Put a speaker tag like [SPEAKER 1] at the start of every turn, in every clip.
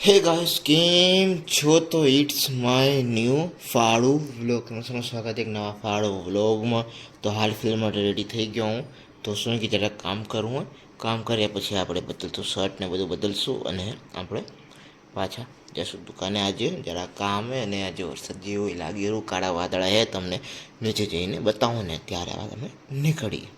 [SPEAKER 1] હે ગાઈસ કેમ છો? તો ઇટ્સ માય ન્યૂ ફાળું વ્લોગ. તમારું સ્વાગત છે એક નવા ફાળું વ્લોગમાં. તો હાલ ફિલ્મ માટે રેડી થઈ ગયો હું. તો શું કે જરાક કામ કરવું હોય, કામ કર્યા પછી આપણે બદલતું શર્ટ ને બધું બદલશું અને આપણે પાછા જશું દુકાને. આજે જરા કામ હે અને આજે વરસાદ જેવું લાગી રહ્યું, કાળા વાદળા હે. તમને નીચે જઈને બતાવું ને ત્યારે અમે નીકળીએ.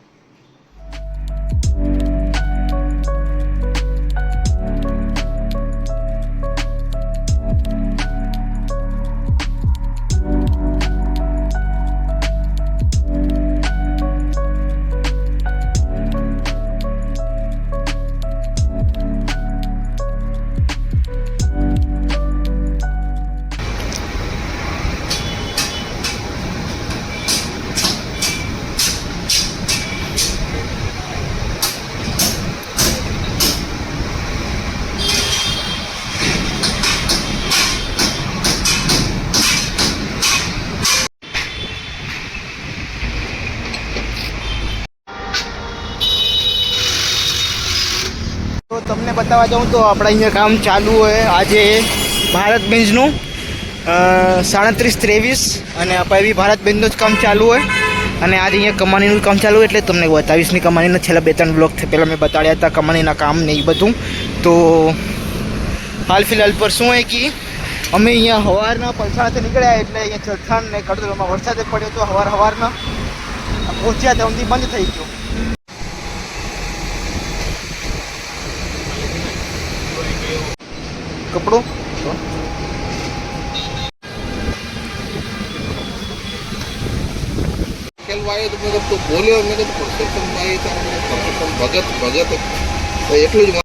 [SPEAKER 1] તો તમને બતાવવા જાઉં તો આપણે અહીંયા કામ ચાલુ હોય આજે ભારત બેન્ચનું 37-23 અને પછી ભારત બેન્ચનું જ કામ ચાલુ હોય. અને આજે અહીંયા કમાણીનું કામ ચાલુ હોય એટલે તમને 22ની કમાણીના છેલ્લા 2-3 બ્લોક પહેલાં મેં બતાડ્યા હતા કમાણીના કામ ને એ બધું. તો હાલ ફિલહાલ પર શું હોય કે અમે અહીંયા સવારના પલસાણાથી નીકળ્યા એટલે અહીંયા ચલથાણ ને કડોદરામાં વરસાદ પડ્યો તો સવારના પહોંચ્યા ત્યાં સુધી બંધ થઈ ગયો. કપડું
[SPEAKER 2] तो बोले मेरे तो परसेप्शन भाई भगत भगत तो એટલું જ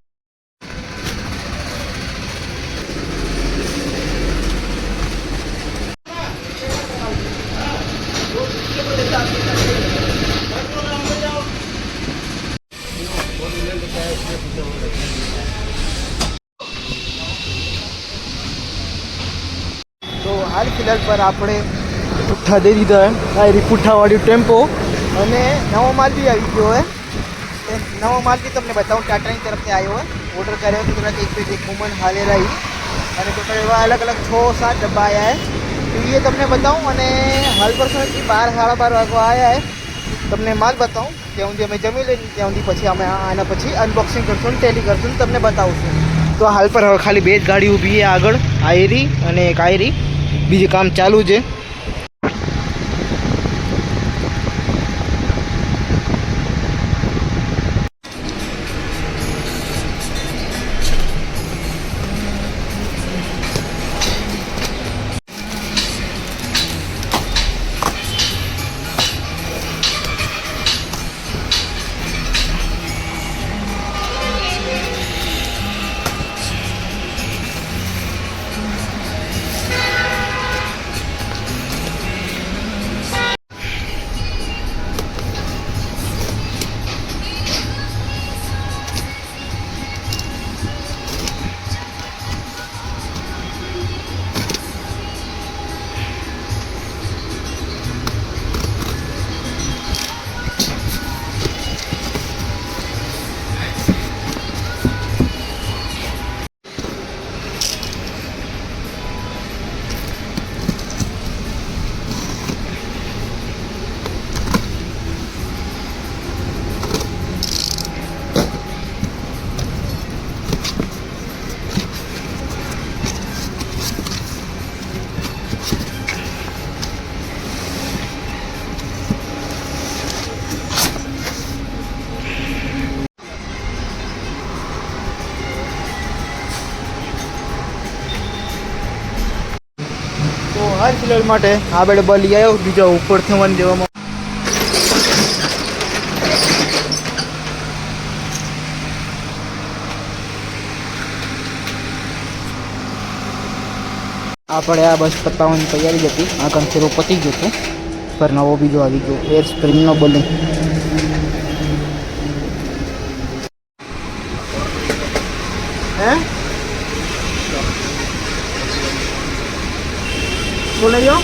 [SPEAKER 1] તો હાલ ફિલહાલ પર આપણે પુઠ્ઠા દઈ દીધા આ પુઠ્ઠાવાળી ટેમ્પો અને નવો માલ બી આવી ગયો હોય. એ નવો માલ બી તમને બતાવું ટાટાની તરફથી આવ્યો હોય. ઓર્ડર કર્યો તો કદાચ એક વુમન હાલે રહી અને ટોટલ એવા અલગ અલગ 6-7 ડબ્બા આવ્યા है. तो ये તમને બતાવું અને હાલ પર સમય 12-12:30 વાગવા આવ્યા है. તમને માલ બતાવું ત્યાં સુધી અમે જમી લઈને ત્યાં સુધી પછી અમે આના પછી અનબોક્સિંગ કરશું ને ટેલી કરશું ને તમને બતાવશું. તો હાલ પર હવે ખાલી 2 જ ગાડી ઊભી છે આગળ, આયરી અને એક આયરી. બીજું કામ ચાલુ છે. તો હાલ ફિલહાલ માટે આ બેડ લઈ આવ્યો. બીજા ઉપરથી મને દેવામાં આપણે આ બસ પતાવવાની તૈયારી જ હતી. આ કંસેરો પતી ગયો હતો પર નવો બીજો આવી ગયો એર સ્પ્રિંગનો બલૂન. હે શું લઈ જાઓ?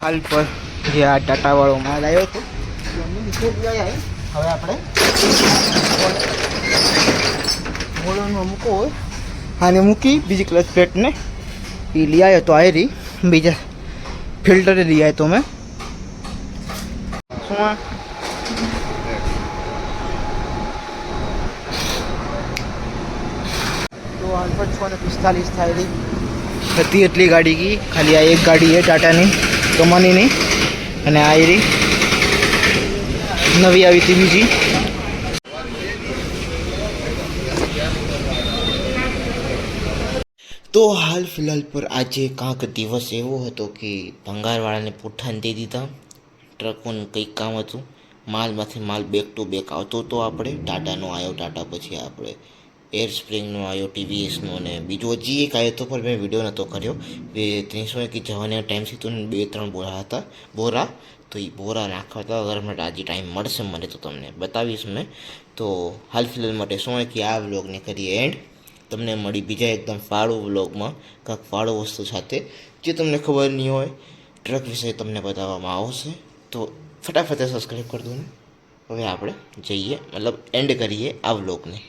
[SPEAKER 1] હાલ પર જે આ ટાટાવાળો માલ આવ્યો હતો એ અમે નીચે લઈ આવ્યા. હવે આપણે મોડલમાં મૂકવો હોય આને મૂકી બીજી ક્લચ પ્લેટને એ લઈ આવ્યો તો આયરી બીજા ફિલ્ટરે લઈ આવ્યો તો મેં શું આ તો 645 થાયેલી હતી એટલી ગાડી કી ખાલી આ એક ગાડી છે ટાટાની કંપનીની અને આ એરી નવી આવી હતી બીજી. તો હાલ ફિલહાલ પર આજે કાંક દિવસ એવો હતો કે ભંગારવાળાને પુઠ્ઠાને દઈ દીધા. ટ્રકોનું કંઈક કામ હતું, માલમાંથી માલ બેક ટુ બેક આવતો હતો. આપણે ટાટાનો આવ્યો, ટાટા પછી આપણે એર સ્પ્રિંગનો આવ્યો, ટીવીએસનો, અને બીજો હજી એક આવ્યો હતો પણ મેં વિડીયો નહોતો કર્યો. 300 જવાના ટાઈમથી તો 2-3 બોરા હતા બોરા, તો એ બોરા નાખવા હતા. અગર મને આજે ટાઈમ મળશે મને તો તમને બતાવીશ મેં. તો હાલ ફિલહાલ માટે શું હોય કે આ વ્લોગને કરીએ એન્ડ. તમને મળી બીજા એકદમ ફાળું વ્લોગમાં કાંઈક ફાળું વસ્તુ સાથે જે તમને ખબર નહીં હોય ટ્રક વિશે તમને બતાવવામાં આવશે. તો ફટાફટ સબસ્ક્રાઈબ કરી દો ને. હવે આપણે જઈએ મતલબ એન્ડ કરીએ આ વ્લોગને.